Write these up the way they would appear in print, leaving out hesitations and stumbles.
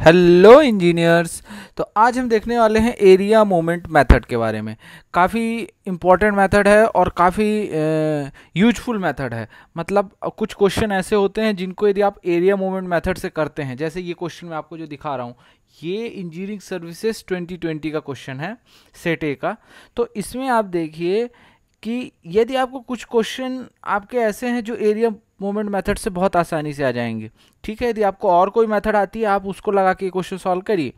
Hello engineers. तो आज हम देखने वाले हैं एरिया मोमेंट मेथड के बारे में। काफ़ी इम्पोर्टेंट मेथड है और काफ़ी यूजफुल मेथड है। मतलब कुछ क्वेश्चन ऐसे होते हैं जिनको यदि आप एरिया मोमेंट मेथड से करते हैं, जैसे ये क्वेश्चन मैं आपको जो दिखा रहा हूँ, ये इंजीनियरिंग सर्विसेज 2020 का क्वेश्चन है, सेट ए का। तो इसमें आप देखिए कि यदि आपको कुछ क्वेश्चन आपके ऐसे हैं जो एरिया मोमेंट मेथड से बहुत आसानी से आ जाएंगे, ठीक है। यदि आपको और कोई मेथड आती है आप उसको लगा के क्वेश्चन सॉल्व करिए,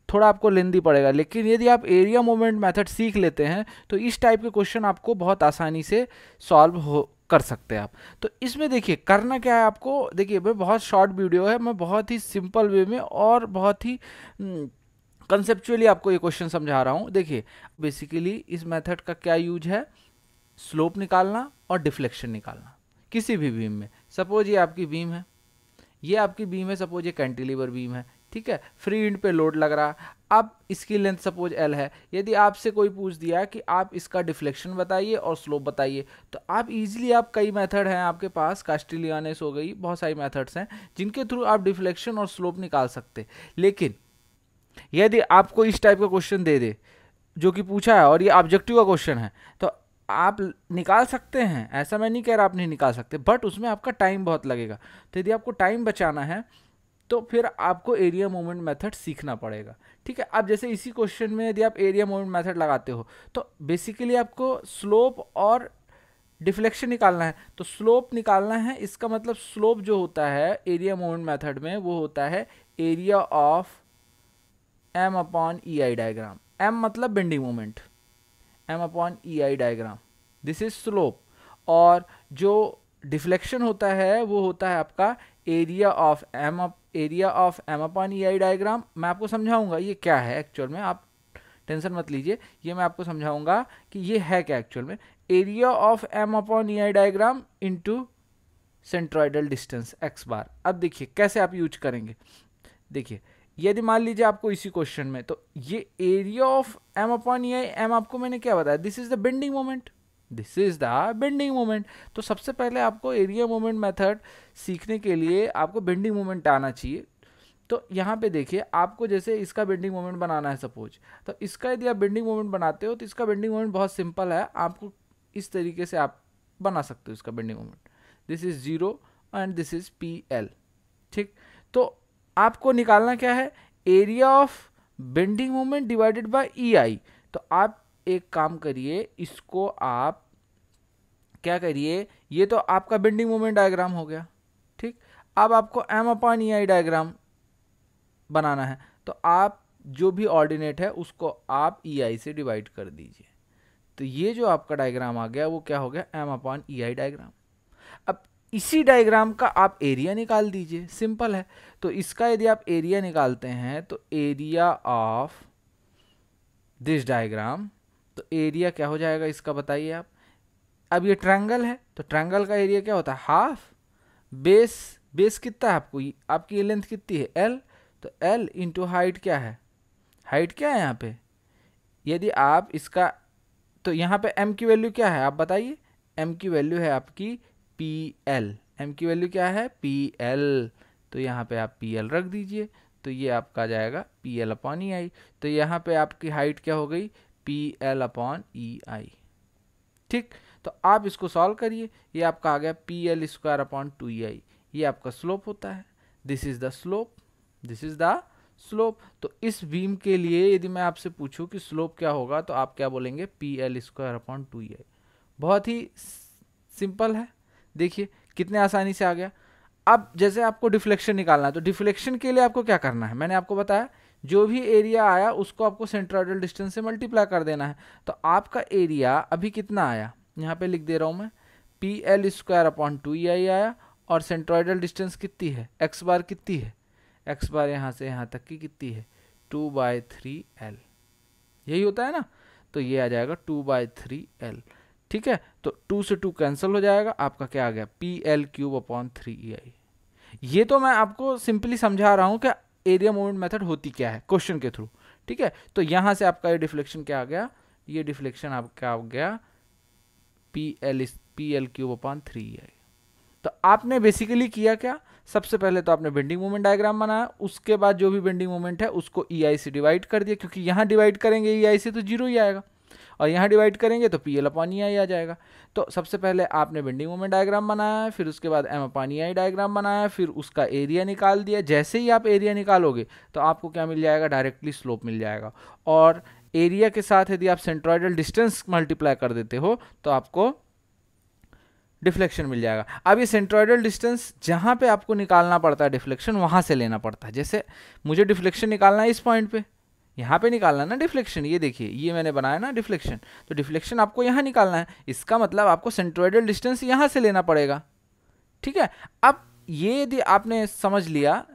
थोड़ा आपको लेंदी पड़ेगा। लेकिन यदि आप एरिया मोमेंट मेथड सीख लेते हैं तो इस टाइप के क्वेश्चन आपको बहुत आसानी से सॉल्व हो कर सकते हैं आप। तो इसमें देखिए करना क्या है आपको, देखिए मैं बहुत शॉर्ट वीडियो है, मैं बहुत ही सिंपल वे में और बहुत ही कंसेप्चुअली आपको ये क्वेश्चन समझा रहा हूँ। देखिए बेसिकली इस मेथड का क्या यूज है, स्लोप निकालना और डिफ्लेक्शन निकालना किसी भी बीम में। सपोज ये आपकी बीम है, ये आपकी बीम है, सपोज ये कैंटिलीवर बीम है, ठीक है। फ्री एंड पे लोड लग रहा। अब इसकी लेंथ सपोज एल है। यदि आपसे कोई पूछ दिया कि आप इसका डिफ्लेक्शन बताइए और स्लोप बताइए, तो आप इजीली, आप कई मेथड हैं आपके पास, कास्टिलियानेस हो गई, बहुत सारी मेथड्स हैं जिनके थ्रू आप डिफ्लेक्शन और स्लोप निकाल सकते। लेकिन यदि आपको इस टाइप का क्वेश्चन दे दे जो कि पूछा है और ये ऑब्जेक्टिव का क्वेश्चन है, तो आप निकाल सकते हैं, ऐसा मैं नहीं कह रहा आप नहीं निकाल सकते, बट उसमें आपका टाइम बहुत लगेगा। तो यदि आपको टाइम बचाना है तो फिर आपको एरिया मोमेंट मेथड सीखना पड़ेगा, ठीक है। अब जैसे इसी क्वेश्चन में यदि आप एरिया मोमेंट मेथड लगाते हो तो बेसिकली आपको स्लोप और डिफ्लेक्शन निकालना है। तो स्लोप निकालना है, इसका मतलब स्लोप जो होता है एरिया मोमेंट मेथड में वो होता है area of M upon E I diagram. M मतलब bending moment, M upon E I diagram, this is slope. और जो डिफ्लेक्शन होता है वो होता है आपका area of M upon E I diagram. मैं आपको समझाऊंगा ये क्या है एक्चुअल में, आप टेंशन मत लीजिए, ये मैं आपको समझाऊंगा कि ये है क्या एक्चुअल में। Area of M upon E I diagram into centroidal distance X bar. अब देखिए कैसे आप यूज करेंगे। देखिए यदि मान लीजिए आपको इसी क्वेश्चन में, तो ये area of M upon E I, M आपको मैंने क्या बताया, this is the bending moment, this is the bending moment. तो सबसे पहले आपको एरिया मोमेंट मेथड सीखने के लिए आपको बेंडिंग मोमेंट आना चाहिए। तो यहाँ पे देखिए आपको जैसे इसका बेंडिंग मोमेंट बनाना है सपोज, तो इसका यदि आप बेंडिंग मोमेंट बनाते हो तो इसका बेंडिंग मोमेंट बहुत सिंपल है, आपको इस तरीके से आप बना सकते हो इसका bending moment. This is 0 and this is P L, ठीक। तो आपको निकालना क्या है, area of bending moment divided by E I. तो आप एक काम करिए, इसको आप क्या करिए, ये तो आपका बेंडिंग मोमेंट डायग्राम हो गया, ठीक। अब आपको M upon E I diagram बनाना है, तो आप जो भी ऑर्डिनेट है उसको आप ई आई से डिवाइड कर दीजिए। तो ये जो आपका डायग्राम आ गया वो क्या हो गया, M upon E I diagram. अब इसी डायग्राम का आप एरिया निकाल दीजिए, सिंपल है। तो इसका यदि आप एरिया निकालते हैं तो एरिया ऑफ दिस डायग्राम, तो एरिया क्या हो जाएगा इसका बताइए आप। अब ये ट्रायंगल है तो ट्रायंगल का एरिया क्या होता है, हाफ बेस। बेस कितना है आपको, आपकी ये लेंथ कितनी है एल, तो एल इंटू हाइट क्या है, हाइट क्या है यहाँ पे। यदि आप इसका, तो यहाँ पे m की वैल्यू क्या है आप बताइए, m की वैल्यू है आपकी पी एल, m की वैल्यू क्या है पी एल। तो यहाँ पे आप पी एल रख दीजिए, तो ये आपका आ जाएगा P L upon E I. तो यहाँ पे आपकी हाइट क्या हो गई, पी एल अपॉन ई आई, ठीक। तो आप इसको सॉल्व करिए, ये आपका आ गया P L square upon 2e, ये आपका स्लोप होता है। This is the slope, this is the slope. तो इस बीम के लिए यदि मैं आपसे पूछूं कि स्लोप क्या होगा, तो आप क्या बोलेंगे, P L square upon 2e। बहुत ही सिंपल है, देखिए कितने आसानी से आ गया। अब जैसे आपको डिफ्लेक्शन निकालना है, तो डिफ्लेक्शन के लिए आपको क्या करना है, मैंने आपको बताया जो भी एरिया आया उसको आपको सेंट्रोइडल डिस्टेंस से मल्टीप्लाई कर देना है। तो आपका एरिया अभी कितना आया, यहाँ पे लिख दे रहा हूँ मैं, P L square upon 2e आया, और सेंट्रोइडल डिस्टेंस कितनी है, एक्स बार कितनी है, एक्स बार यहाँ से यहाँ तक की कितनी है, 2/3l, यही होता है ना। तो ये आ जाएगा 2/3l, ठीक है। तो 2 से 2 कैंसिल हो जाएगा, आपका क्या आ गया, P L cube upon 3ei। ये तो मैं आपको सिंपली समझा रहा हूँ कि एरिया मूवमेंट मेथड होती क्या है क्वेश्चन के थ्रू, ठीक है। तो यहाँ से आपका ये डिफ्लेक्शन क्या आ गया, ये डिफ्लेक्शन आपका आ गया P L cube upon 3ei। तो आपने बेसिकली किया क्या, सबसे पहले तो आपने बेंडिंग मोमेंट डायग्राम बनाया, उसके बाद जो भी बेंडिंग मोमेंट है उसको EI से डिवाइड कर दिया, क्योंकि यहाँ डिवाइड करेंगे EI से तो जीरो ही आएगा, और यहाँ डिवाइड करेंगे तो PL/EI आ जाएगा। तो सबसे पहले आपने बेंडिंग मोमेंट डायग्राम बनाया, फिर उसके बाद M/EI डायग्राम बनाया, फिर उसका एरिया निकाल दिया। जैसे ही आप एरिया निकालोगे तो आपको क्या मिल जाएगा, डायरेक्टली स्लोप मिल जाएगा। और एरिया के साथ यदि आप सेंट्रोइडल डिस्टेंस मल्टीप्लाई कर देते हो तो आपको डिफ्लेक्शन मिल जाएगा। अब ये सेंट्रोइडल डिस्टेंस जहाँ पे आपको निकालना पड़ता है डिफ्लेक्शन, वहाँ से लेना पड़ता है। जैसे मुझे डिफ्लेक्शन निकालना है इस पॉइंट पे, यहाँ पे निकालना ना डिफ्लेक्शन, ये देखिए ये मैंने बनाया ना डिफ्लेक्शन, तो डिफ्लेक्शन आपको यहाँ निकालना है। इसका मतलब आपको सेंट्रोइडल डिस्टेंस यहाँ से लेना पड़ेगा, ठीक है। अब ये यदि आपने समझ लिया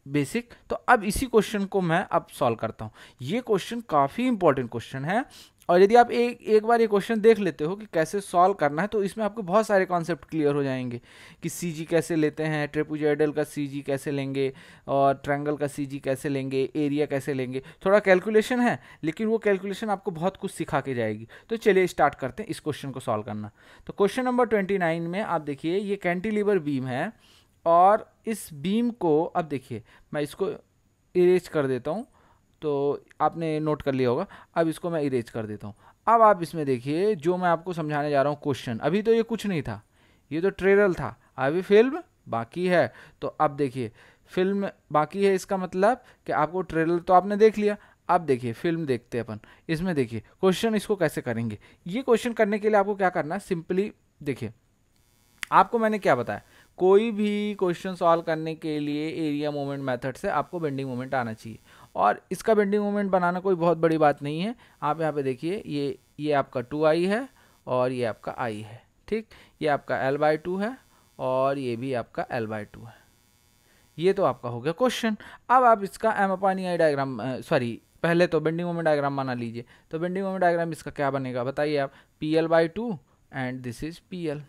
बेसिक, तो अब इसी क्वेश्चन को मैं अब सॉल्व करता हूँ। ये क्वेश्चन काफ़ी इंपॉर्टेंट क्वेश्चन है, और यदि आप एक बार ये क्वेश्चन देख लेते हो कि कैसे सॉल्व करना है, तो इसमें आपको बहुत सारे कॉन्सेप्ट क्लियर हो जाएंगे कि CG कैसे लेते हैं, ट्रेपेजॉइडल का CG कैसे लेंगे, और ट्रायंगल का CG कैसे लेंगे, एरिया कैसे लेंगे। थोड़ा कैलकुलेशन है, लेकिन वो कैलकुलेशन आपको बहुत कुछ सिखा के जाएगी। तो चलिए स्टार्ट करते हैं इस क्वेश्चन को सॉल्व करना। तो क्वेश्चन नंबर 29 में आप देखिए, ये कैंटिलीवर बीम है, और इस बीम को अब देखिए मैं इसको इरेज कर देता हूँ, तो आपने नोट कर लिया होगा। अब इसको मैं इरेज कर देता हूँ। अब आप इसमें देखिए जो मैं आपको समझाने जा रहा हूँ क्वेश्चन, अभी तो ये कुछ नहीं था, ये तो ट्रेलर था, अभी फिल्म बाकी है। तो अब देखिए फिल्म बाकी है, इसका मतलब कि आपको ट्रेलर तो आपने देख लिया, अब देखिए फिल्म देखते हैं अपन। इसमें देखिए क्वेश्चन इसको कैसे करेंगे। ये क्वेश्चन करने के लिए आपको क्या करना है, सिंपली देखिए आपको मैंने क्या बताया, कोई भी क्वेश्चन सॉल्व करने के लिए एरिया मोमेंट मेथड से आपको बेंडिंग मोमेंट आना चाहिए, और इसका बेंडिंग मोमेंट बनाना कोई बहुत बड़ी बात नहीं है। आप यहाँ पे देखिए ये आपका 2i है, और ये आपका i है, ठीक। ये आपका L/2 है, और ये भी आपका L/2 है। ये तो आपका हो गया क्वेश्चन। अब आप इसका M/EI डायग्राम, सॉरी पहले तो बेंडिंग मोमेंट डायग्राम बना लीजिए। तो बेंडिंग मोमेंट डायग्राम इसका क्या बनेगा बताइए आप, PL/2 and this is PL।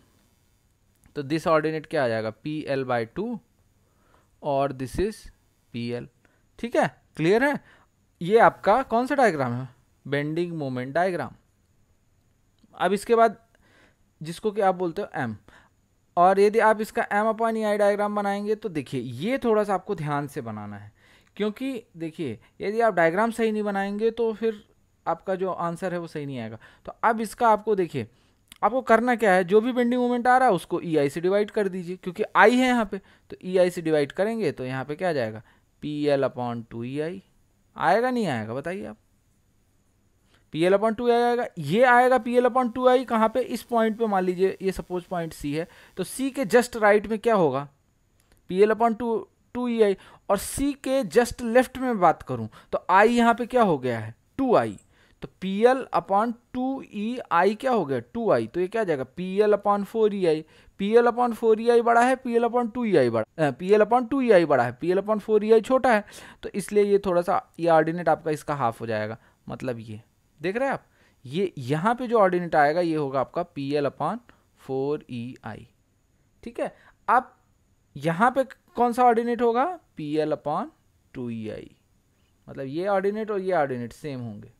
तो दिस ऑर्डिनेट क्या आ जाएगा, PL/2 और दिस इज PL, ठीक है। क्लियर है। ये आपका कौन सा डायग्राम है, बेंडिंग मोमेंट डायग्राम। अब इसके बाद जिसको कि आप बोलते हो M, और यदि आप इसका M/EI डायग्राम बनाएंगे तो देखिए ये थोड़ा सा आपको ध्यान से बनाना है, क्योंकि देखिए यदि आप डायग्राम सही नहीं बनाएंगे तो फिर आपका जो आंसर है वो सही नहीं आएगा। तो अब इसका आपको देखिए आपको करना क्या है, जो भी बेंडिंग मोमेंट आ रहा है उसको EI से डिवाइड कर दीजिए, क्योंकि I है यहाँ पे, तो EI से डिवाइड करेंगे तो यहाँ पे क्या आ जाएगा, PL/2EI। आएगा नहीं आएगा बताइए आप, PL/2EI आएगा। ये आएगा PL/2EI कहाँ पे, इस पॉइंट पे मान लीजिए ये सपोज पॉइंट C है, तो C के जस्ट राइट में क्या होगा, PL/2EI। और C के जस्ट लेफ्ट में बात करूं तो I यहाँ पे क्या हो गया है, 2i, तो PL/2EI क्या हो गया, 2i, तो ये क्या आ जाएगा PL/4EI। PL/4EI बड़ा है, PL/2EI बड़ा, PL/2EI बड़ा है, PL/4EI छोटा है, तो इसलिए ये थोड़ा सा ये ऑर्डिनेट आपका इसका हाफ हो जाएगा। मतलब ये देख रहे हैं आप, ये यहाँ पे जो ऑर्डिनेट आएगा ये होगा आपका PL/4EI, ठीक है। अब यहाँ पे कौन सा ऑर्डिनेट होगा, PL/2EI, मतलब ये ऑर्डिनेट और ये ऑर्डिनेट सेम होंगे,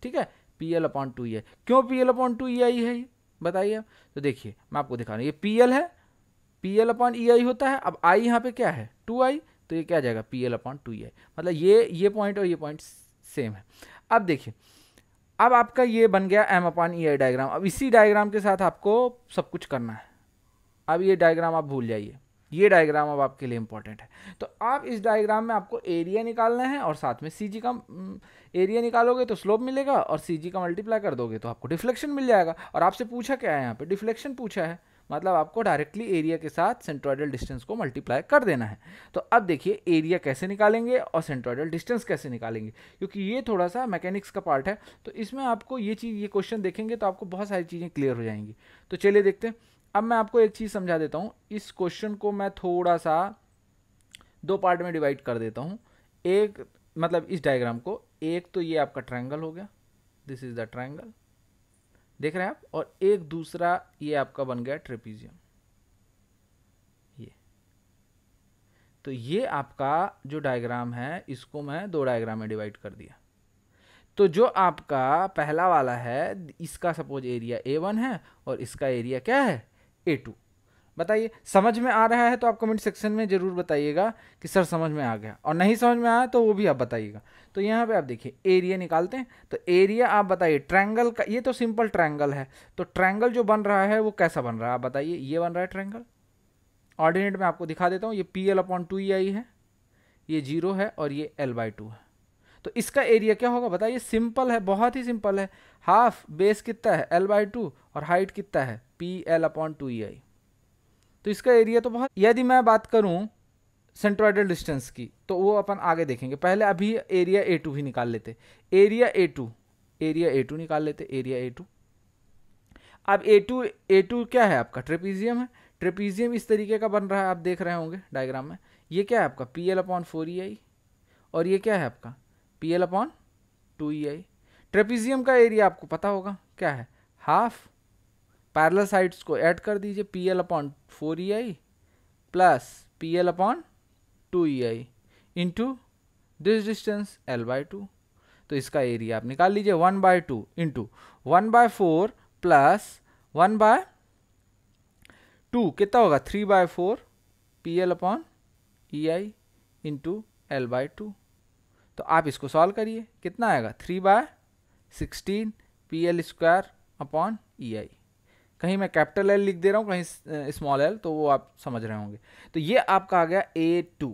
ठीक है। PL/2EI, क्यों PL/2EI है ये बताइए आप। तो देखिए मैं आपको दिखा रहा हूँ, ये PL है, PL/EI होता है। अब I यहाँ पे क्या है, 2i, तो ये क्या आ जाएगा PL/2EI, मतलब ये पॉइंट और ये पॉइंट सेम है। अब देखिए अब आपका ये बन गया M/EI डायग्राम। अब इसी डायग्राम के साथ आपको सब कुछ करना है। अब ये डायग्राम आप भूल जाइए, ये डायग्राम अब आपके लिए इंपॉर्टेंट है। तो आप इस डायग्राम में आपको एरिया निकालना है, और साथ में CG का एरिया निकालोगे तो स्लोप मिलेगा, और CG का मल्टीप्लाई कर दोगे तो आपको डिफ्लेक्शन मिल जाएगा। और आपसे पूछा क्या है यहाँ पे, डिफ्लेक्शन पूछा है, मतलब आपको डायरेक्टली एरिया के साथ सेंट्रोइडल डिस्टेंस को मल्टीप्लाई कर देना है। तो अब देखिए एरिया कैसे निकालेंगे और सेंट्रोइडल डिस्टेंस कैसे निकालेंगे, क्योंकि ये थोड़ा सा मैकेनिक्स का पार्ट है। तो इसमें आपको ये क्वेश्चन देखेंगे तो आपको बहुत सारी चीज़ें क्लियर हो जाएंगी। तो चलिए देखते हैं। अब मैं आपको एक चीज़ समझा देता हूँ, इस क्वेश्चन को मैं थोड़ा सा 2 पार्ट में डिवाइड कर देता हूँ। एक मतलब इस डायग्राम को, एक तो ये आपका ट्रायंगल हो गया, दिस इज द ट्रायंगल, देख रहे हैं आप, और एक दूसरा ये आपका बन गया ट्रेपीजियम। ये तो ये आपका जो डायग्राम है इसको मैं 2 डायग्राम में डिवाइड कर दिया। तो जो आपका पहला वाला है इसका सपोज एरिया A1 है, और इसका एरिया क्या है A2। बताइए, समझ में आ रहा है तो आप कमेंट सेक्शन में जरूर बताइएगा कि सर समझ में आ गया, और नहीं समझ में आया तो वो भी आप बताइएगा। तो यहाँ पे आप देखिए एरिया निकालते हैं, तो एरिया आप बताइए ट्रायंगल का, ये तो सिंपल ट्रायंगल है, तो ट्रायंगल जो बन रहा है वो कैसा बन रहा है आप बताइए। ये बन रहा है ट्रायंगल, ऑर्डिनेट में आपको दिखा देता हूँ, ये PL/2EI है, ये 0 है और ये L/2 है। तो इसका एरिया क्या होगा बताइए, सिंपल है, बहुत ही सिंपल है, हाफ बेस कितना है L/2 और हाइट कितना है PL/2EI। तो इसका एरिया तो बहुत, यदि मैं बात करूं सेंट्रोइडल डिस्टेंस की तो वो अपन आगे देखेंगे, पहले अभी एरिया A2 ही निकाल लेते, एरिया A2 निकाल लेते, एरिया A2। अब A2 क्या है आपका, ट्रेपीजियम है, ट्रेपीजियम इस तरीके का बन रहा है, आप देख रहे होंगे डायग्राम में। ये क्या है आपका PL/4EI और ये क्या है आपका PL/2EI। ट्रेपीजियम का एरिया आपको पता होगा क्या है, हाफ, पैरेलल साइड्स को ऐड कर दीजिए, PL/4EI plus PL/2EI into this distance L/2। तो इसका एरिया आप निकाल लीजिए 1/2 इंटू 1/4 प्लस 1/2 कितना होगा 3/4 PL/EI इंटू L/2। तो आप इसको सॉल्व करिए, कितना आएगा 3/16 PL²/EI। कहीं मैं कैपिटल L लिख दे रहा हूँ, कहीं स्मॉल l, तो वो आप समझ रहे होंगे। तो ये आपका आ गया A2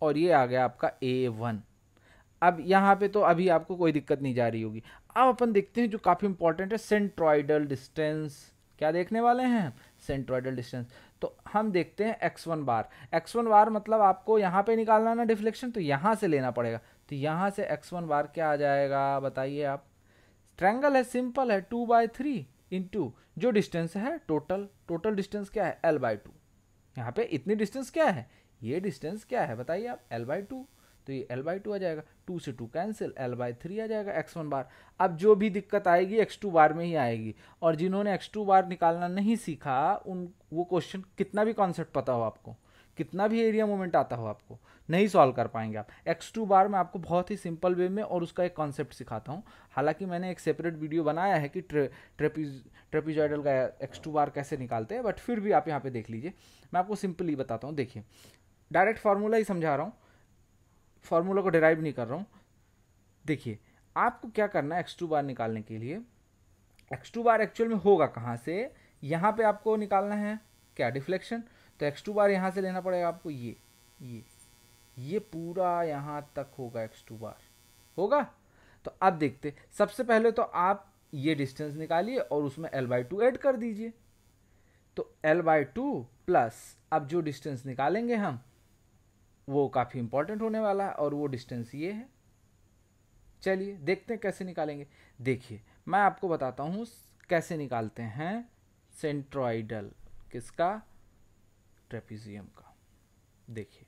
और ये आ गया आपका A1। अब यहाँ पे तो अभी आपको कोई दिक्कत नहीं जा रही होगी। अब अपन देखते हैं जो काफ़ी इंपॉर्टेंट है, सेंट्रॉइडल डिस्टेंस। क्या देखने वाले हैं, सेंट्रॉइडल डिस्टेंस। तो हम देखते हैं x1 बार। x1 बार मतलब आपको यहाँ पे निकालना ना डिफ्लेक्शन, तो यहाँ से लेना पड़ेगा। तो यहाँ से x1 बार क्या आ जाएगा बताइए आप, ट्रायंगल है, सिंपल है, 2/3 इंटू जो डिस्टेंस है टोटल डिस्टेंस क्या है L/2। यहाँ पे इतनी डिस्टेंस क्या है, ये डिस्टेंस क्या है बताइए आप L/2। तो ये L/2 आ जाएगा, 2 से 2 कैंसिल, L/3 आ जाएगा x1 बार। अब जो भी दिक्कत आएगी x2 बार में ही आएगी, और जिन्होंने x2 बार निकालना नहीं सीखा उन, वो क्वेश्चन कितना भी कॉन्सेप्ट पता हो आपको, कितना भी एरिया मूवमेंट आता हो, आपको नहीं सॉल्व कर पाएंगे आप। x2 बार में आपको बहुत ही सिंपल वे में और उसका एक कॉन्सेप्ट सिखाता हूँ। हालांकि मैंने एक सेपरेट वीडियो बनाया है कि ट्रेपीजॉइडल का x2 बार कैसे निकालते हैं, बट फिर भी आप यहाँ पे देख लीजिए, मैं आपको सिंपली बताता हूँ। देखिए डायरेक्ट फार्मूला ही समझा रहा हूँ, फार्मूला को डिराइव नहीं कर रहा हूँ। देखिए आपको क्या करना है, x2 बार निकालने के लिए, x2 बार एक्चुअल में होगा कहाँ से, यहाँ पे आपको निकालना है क्या, डिफ्लेक्शन। तो x2 बार यहाँ से लेना पड़ेगा आपको, ये पूरा यहाँ तक होगा x2 बार होगा। तो अब देखते, सबसे पहले तो आप ये डिस्टेंस निकालिए और उसमें L/2 ऐड कर दीजिए। तो L/2 प्लस अब जो डिस्टेंस निकालेंगे हम वो काफ़ी इंपॉर्टेंट होने वाला है, और वो डिस्टेंस ये है। चलिए देखते हैं कैसे निकालेंगे। देखिए मैं आपको बताता हूँ कैसे निकालते हैं सेंट्रोइडल, किसका, ट्रेपीजियम का। देखिए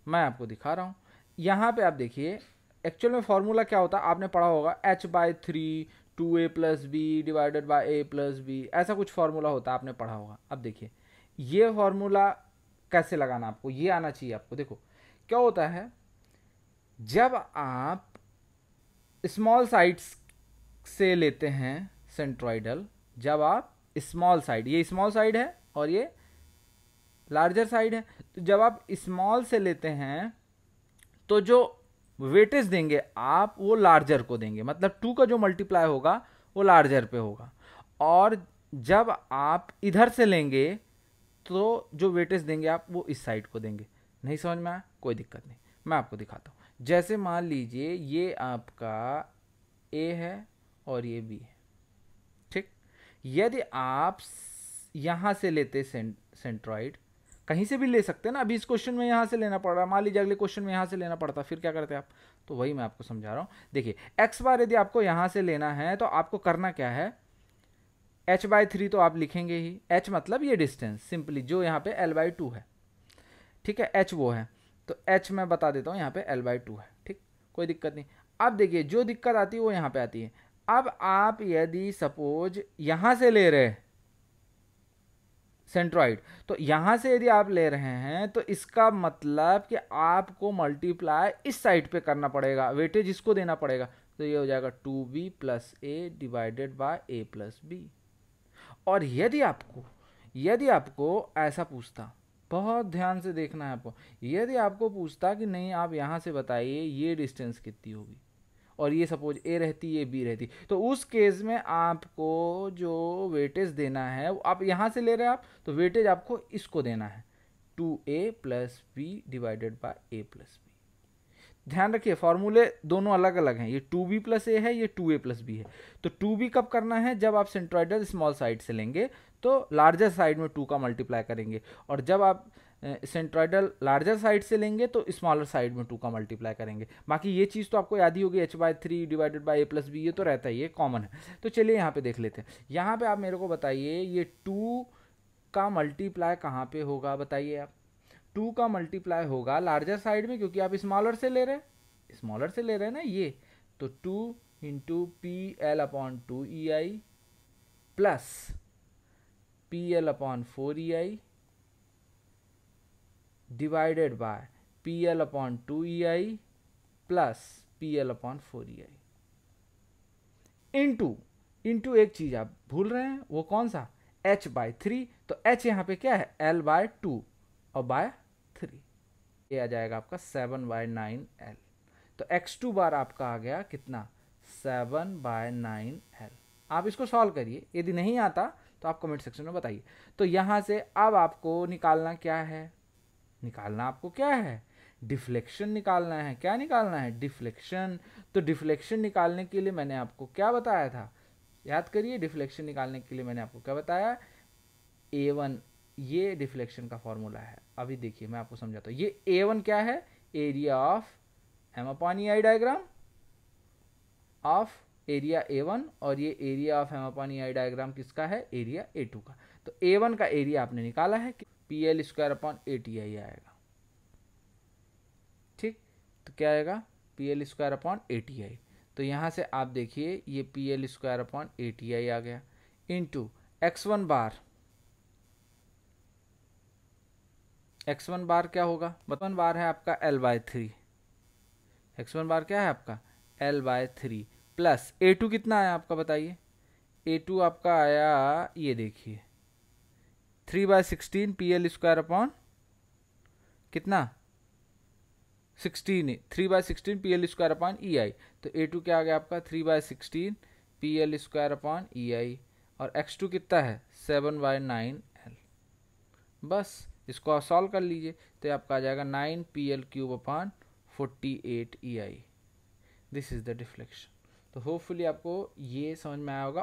मैं आपको दिखा रहा हूँ, यहाँ पे आप देखिए एक्चुअल में फॉर्मूला क्या होता है, आपने पढ़ा होगा h/3 2a + b divided by a + b, ऐसा कुछ फॉर्मूला होता है, आपने पढ़ा होगा। अब देखिए ये फॉर्मूला कैसे लगाना, आपको ये आना चाहिए। आपको देखो क्या होता है, जब आप स्मॉल साइड्स से लेते हैं सेंट्रोइडल, जब आप स्मॉल साइड, ये स्मॉल साइड है और ये लार्जर साइड है, तो जब आप स्मॉल से लेते हैं तो जो वेटेज देंगे आप वो लार्जर को देंगे, मतलब 2 का जो मल्टीप्लाई होगा वो लार्जर पे होगा। और जब आप इधर से लेंगे तो जो वेटेज देंगे आप वो इस साइड को देंगे। नहीं समझ में आया, कोई दिक्कत नहीं, मैं आपको दिखाता हूँ। जैसे मान लीजिए ये आपका A है और ये B है, ठीक। यदि आप यहाँ से लेते सेंट्रॉइड, कहीं से भी ले सकते हैं ना, अभी इस क्वेश्चन में यहाँ से लेना पड़ रहा है, मान लीजिए अगले क्वेश्चन में यहाँ से लेना पड़ता, फिर क्या करते आप, तो वही मैं आपको समझा रहा हूँ। देखिए x बार यदि आपको यहाँ से लेना है तो आपको करना क्या है, h/3 तो आप लिखेंगे ही, h मतलब ये डिस्टेंस सिंपली जो यहाँ पे L/2 है, ठीक है, h वो है, तो h मैं बता देता हूँ यहाँ पे L/2 है, ठीक, कोई दिक्कत नहीं। अब देखिए जो दिक्कत आती है वो यहाँ पे आती है। अब आप यदि सपोज यहाँ से ले रहे सेंट्रॉइड, तो यहाँ से यदि आप ले रहे हैं तो इसका मतलब कि आपको मल्टीप्लाई इस साइड पे करना पड़ेगा, वेटेज इसको देना पड़ेगा। तो ये हो जाएगा 2b + a divided by a + b। और यदि आपको यदि आपको ऐसा पूछता, बहुत ध्यान से देखना है आपको, यदि आपको पूछता कि नहीं आप यहाँ से बताइए ये डिस्टेंस कितनी होगी, और ये सपोज ए रहती ये बी रहती, तो उस केस में आपको जो वेटेज देना है वो आप यहाँ से ले रहे हैं आप, तो वेटेज आपको इसको देना है 2a plus B divided by a plus B. ध्यान रखिए फॉर्मूले दोनों अलग अलग हैं, ये 2b प्लस ए है, ये 2a प्लस बी है। तो 2b कब करना है, जब आप सेंट्रोइडल स्मॉल साइड से लेंगे तो लार्जर साइड में 2 का मल्टीप्लाई करेंगे, और जब आप सेंट्रोइडल लार्जर साइड से लेंगे तो स्मॉलर साइड में 2 का मल्टीप्लाई करेंगे। बाकी ये चीज़ तो आपको याद ही होगी, h/3 divided by a plus B, ये तो रहता है, ये कॉमन है। तो चलिए यहाँ पे देख लेते हैं। यहाँ पे आप मेरे को बताइए ये 2 का मल्टीप्लाई कहाँ पे होगा, बताइए आप। 2 का मल्टीप्लाई होगा लार्जर साइड में, क्योंकि आप स्मॉलर से ले रहे हैं, स्मॉलर से ले रहे हैं ना ये, तो 2 into P L upon 2 E I plus P L upon 4 E I divided by P L upon 2 E I plus P L upon 4 E I into एक चीज आप भूल रहे हैं, वो कौन सा, h/3। तो h यहाँ पे क्या है, l/2 और बाय 3, ये आ जाएगा आपका 7/9l। तो x2 बार आपका आ गया कितना, 7/9l। आप इसको सॉल्व करिए, यदि नहीं आता तो आप कमेंट सेक्शन में बताइए। तो यहाँ से अब आपको निकालना क्या है, निकालना आपको क्या है, डिफ्लेक्शन निकालना है। क्या निकालना है, डिफ्लेक्शन। तो डिफ्लेक्शन निकालने के लिए मैंने आपको क्या बताया था, याद करिए, डिफ्लेक्शन निकालने के लिए मैंने आपको क्या बताया, A1, ये डिफ्लेक्शन का फॉर्मूला है। अभी देखिए मैं आपको समझाता हूँ। ये A1 क्या है, area of M/EI diagram of area A1, और ये एरिया ऑफ M/EI डायग्राम किसका है, एरिया A2 का। तो A1 का एरिया आपने निकाला है कि PL² आएगा, ठीक। तो क्या आएगा, PL² तो यहाँ से आप देखिए ये PL² आ गया, इंटू x1 बार, x1 बार क्या होगा, x1 बार है आपका l/3, x1 बार क्या है आपका l/3 प्लस A2 कितना आया आपका बताइए, A2 आपका आया ये देखिए 3/16 PL² कितना 16, 3/16 PL² तो A2 क्या आ गया आपका 3/16 PL² और x2 कितना है 7/9l। बस इसको आप सॉल्व कर लीजिए तो आपका आ जाएगा 9PL³/48 EI। This is the deflection. तो होपफुली आपको ये समझ में आया होगा।